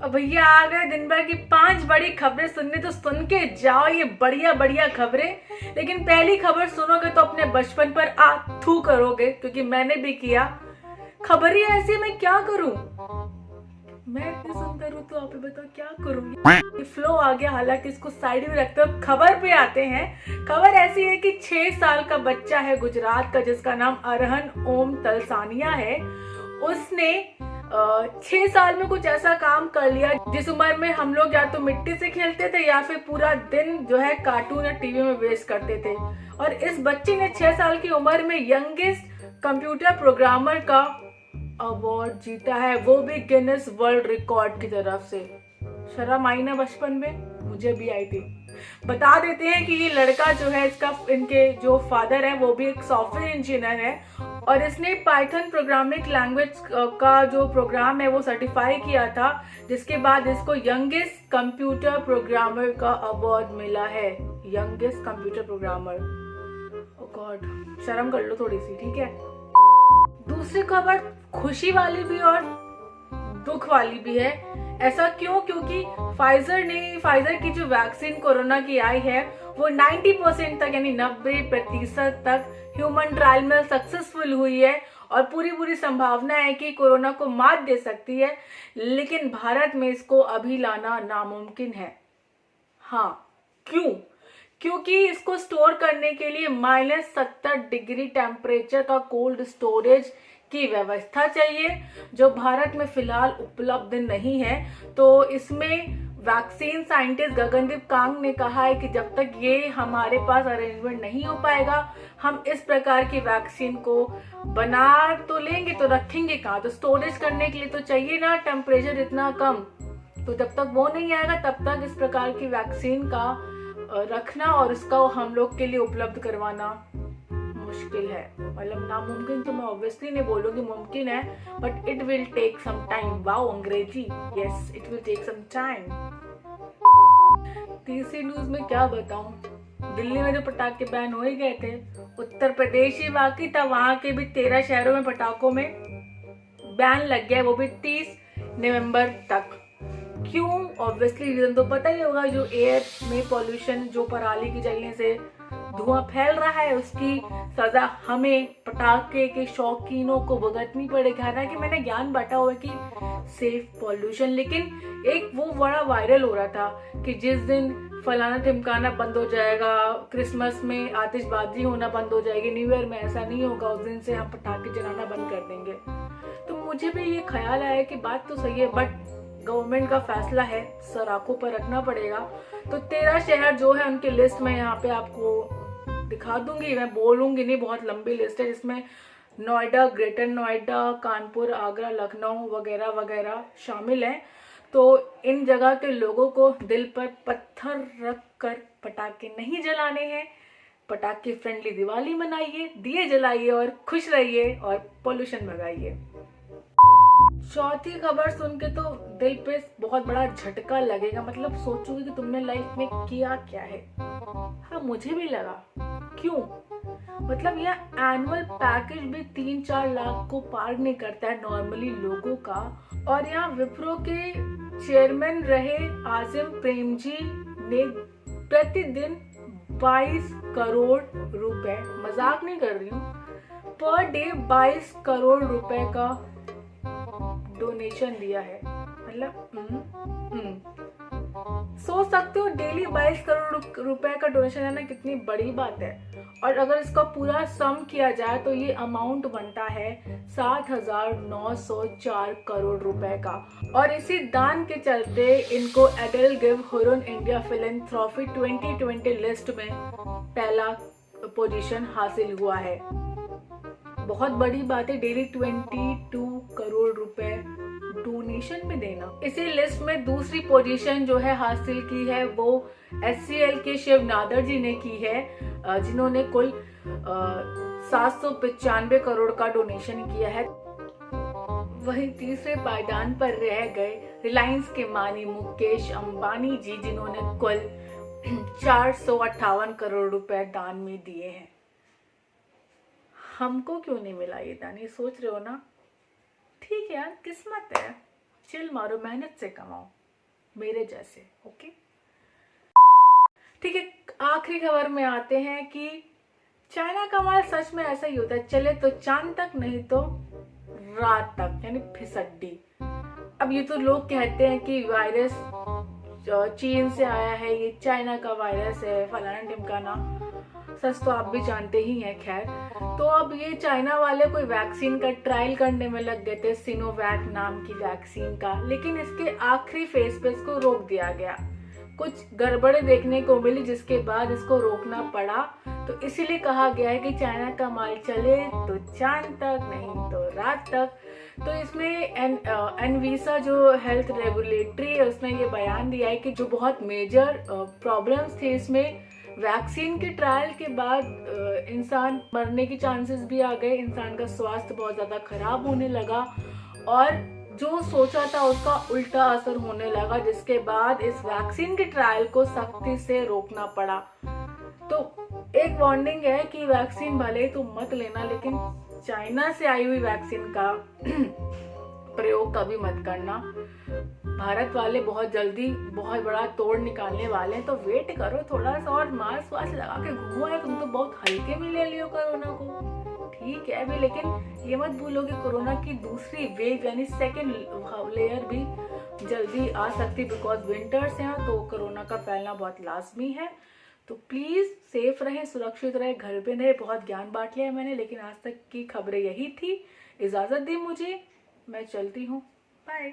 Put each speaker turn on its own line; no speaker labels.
अब भैया आ गए दिन भर की 5 बड़ी खबरें सुनने, तो सुन के जाओ ये बढ़िया बढ़िया खबरें। लेकिन पहली खबर सुनोगे तो अपने बचपन पर थू करोगे, क्योंकि मैंने भी किया। खबर ही ऐसी, मैं क्या करूं? मैं इतनी सुंदर हूं तो आप ही बताओ क्या करूंगी। फ्लो आ गया, हालांकि इसको साइड में रखते हो, खबर पे आते हैं। खबर ऐसी है कि 6 साल का बच्चा है गुजरात का, जिसका नाम अरहन ओम तलसानिया है। उसने 6 साल में कुछ ऐसा काम कर लिया जिस उम्र में हम लोग या तो मिट्टी से खेलते थे या फिर पूरा दिन जो है कार्टून या टीवी में वेस्ट करते थे। और इस बच्चे ने 6 साल की उम्र में यंगेस्ट कंप्यूटर प्रोग्रामर का अवार्ड जीता है, वो भी गिनेस वर्ल्ड रिकॉर्ड की तरफ से। शर्म आई ना बचपन में? मुझे भी आई थी। बता देते हैं कि ये लड़का जो है, इनके जो फादर है वो भी एक सॉफ्टवेयर इंजीनियर है, और इसने पाइथन प्रोग्रामिंग लैंग्वेज का जो प्रोग्राम है वो सर्टिफाई किया था, जिसके बाद इसको यंगेस्ट कंप्यूटर प्रोग्रामर का अवार्ड मिला है। Youngest computer programmer. Oh God, शर्म कर लो थोड़ी सी, ठीक है। दूसरी खबर खुशी वाली भी और दुख वाली भी है। ऐसा क्यों? क्योंकि फाइजर की जो वैक्सीन कोरोना की आई है वो 90% तक, यानी 90% तक ह्यूमन ट्रायल में सक्सेसफुल हुई है, और पूरी संभावना है कि कोरोना को मात दे सकती है। लेकिन भारत में इसको अभी लाना नामुमकिन है। हाँ, क्यों? क्योंकि इसको स्टोर करने के लिए -70 डिग्री टेम्परेचर का कोल्ड स्टोरेज की व्यवस्था चाहिए, जो भारत में फिलहाल उपलब्ध नहीं है। तो इसमें वैक्सीन साइंटिस्ट गगनदीप कांग ने कहा है कि जब तक ये हमारे पास अरेंजमेंट नहीं हो पाएगा, हम इस प्रकार की वैक्सीन को बना तो लेंगे तो रखेंगे कहाँ? तो स्टोरेज करने के लिए तो चाहिए ना टेम्परेचर इतना कम। तो जब तक वो नहीं आएगा तब तक इस प्रकार की वैक्सीन का रखना और इसका हम लोग के लिए उपलब्ध करवाना मुश्किल है। मतलब नामुमकिन तो मैं ऑब्वियसली नहीं बोलूंगी, मुमकिन है, but it will take some time. Wow Angrezi, yes it will take some time. तीसरी न्यूज में क्या बताऊं, दिल्ली में जो पटाखे बैन हो ही गए थे, उत्तर प्रदेश ही बाकी था, वहां के भी 13 शहरों में पटाखों में बैन लग गया, वो भी 30 नवंबर तक। क्यों? ऑब्वियसली रीजन तो पता ही होगा, जो एयर में पॉल्यूशन, जो पराली की जलने से धुआं फैल रहा है, उसकी सजा हमें पटाखे के शौकीनों को भुगतनी पड़ेगी। हालांकि मैंने ज्ञान बांटा हुआ कि सेफ पॉल्यूशन, लेकिन एक वो बड़ा वायरल हो रहा था कि जिस दिन फलाना टिमकाना बंद हो जाएगा, क्रिसमस में आतिशबाजी होना बंद हो जाएगी, न्यू ईयर में ऐसा नहीं होगा, उस दिन से हम पटाखे जलाना बंद कर देंगे। तो मुझे भी ये ख्याल आया कि बात तो सही है, बट गवर्नमेंट का फैसला है, सर आंखों पर रखना पड़ेगा। तो 13 शहर जो है उनकी लिस्ट में यहाँ पे आपको दिखा दूंगी, मैं बोलूंगी नहीं, बहुत लंबी लिस्ट है, जिसमें नोएडा, ग्रेटर नोएडा, कानपुर, आगरा, लखनऊ वगैरह वगैरह शामिल हैं। तो इन जगह के लोगों को दिल पर पत्थर रख कर पटाखे नहीं जलाने हैं। पटाखे फ्रेंडली दिवाली मनाइए, दिए जलाइए और खुश रहिए और पोल्यूशन भगाइए। चौथी खबर सुन के तो दिल पे बहुत बड़ा झटका लगेगा, मतलब सोचोगे कि तुमने लाइफ में किया क्या है। हाँ, मुझे भी लगा। क्यों? मतलब यह एनुअल पैकेज भी 3-4 लाख को पार नहीं करता है नॉर्मली लोगों का। और यहाँ विप्रो के चेयरमैन रहे आजिम प्रेमजी ने प्रतिदिन 22 करोड़ रुपए, मजाक नहीं कर रही हूँ, पर डे 22 करोड़ रुपए का डोनेशन दिया है। मतलब सोच सकते हो डेली 22 करोड़ रुपए का डोनेशन है ना, कितनी बड़ी बात है। और अगर इसका पूरा सम किया जाए तो ये अमाउंट बनता है 7,904 करोड़ रुपए का। और इसी दान के चलते इनको EdelGive Hurun India philanthropy 2020 list में पहला पोजीशन हासिल हुआ है। बहुत बड़ी बात है, डेली 22 करोड़ रुपए डोनेशन में देना। इसी लिस्ट में दूसरी पोजीशन जो है हासिल की है वो HCL के शिव नादर जी ने की है, जिन्होंने कुल 795 करोड़ का डोनेशन किया है। वहीं तीसरे पायदान पर रह गए रिलायंस के मानी मुकेश अंबानी जी, जिन्होंने कुल 458 करोड़ रुपए दान में दिए हैं। हमको क्यों नहीं मिला ये दान, ये सोच रहे हो ना? ठीक है यार, किस्मत है। चिल मारो, मेहनत से कमाओ, मेरे जैसे। ओके ठीक है, आखिरी खबर में आते हैं कि चाइना का माल सच में ऐसा ही होता है, चले तो चांद तक, नहीं तो रात तक, यानी फिसड्डी। अब ये तो लोग कहते हैं कि वायरस चीन से आया है, ये चाइना का वायरस है, फलाना ढिमकाना, सच तो आप भी जानते ही हैं। खैर, तो अब ये चाइना वाले कोई वैक्सीन का ट्रायल करने में लग गए थे, सिनोवैक नाम की वैक्सीन का, लेकिन इसके आखिरी फेज पे इसको रोक दिया गया। कुछ गड़बड़े देखने को मिली जिसके बाद इसको रोकना पड़ा। तो इसीलिए कहा गया है कि चाइना का माल चले तो चांद तक, नहीं तो रात तक। तो इसमें एनवीसा जो हेल्थ रेगुलेटरी है उसने ये बयान दिया है कि जो बहुत मेजर प्रॉब्लम्स थे इसमें, वैक्सीन के ट्रायल के बाद इंसान मरने की चांसेस भी आ गए, इंसान का स्वास्थ्य बहुत ज़्यादा खराब होने लगा और जो सोचा था उसका उल्टा असर होने लगा, जिसके बाद इस वैक्सीन के ट्रायल को सख्ती से रोकना पड़ा। तो एक वार्निंग है कि वैक्सीन भले ही तुम मत लेना, लेकिन चाइना से आई हुई वैक्सीन का प्रयोग कभी मत करना। भारत वाले बहुत जल्दी बहुत बड़ा तोड़ निकालने वाले हैं, तो वेट करो थोड़ा सा और मास्क वास्क लगा के घूमो यार। तुम तो बहुत हल्के में ले लियो कोरोना को, ठीक है अभी, लेकिन ये मत भूलो कि कोरोना की दूसरी वेव यानी सेकेंड लेयर भी जल्दी आ सकती, बिकॉज विंटर्स हैं तो कोरोना का फैलना बहुत लाजमी है। तो प्लीज़ सेफ रहें, सुरक्षित रहें, घर पे रहें। बहुत ज्ञान बांट लिया मैंने, लेकिन आज तक की खबरें यही थी। इजाज़त दी मुझे, मैं चलती हूँ, बाय।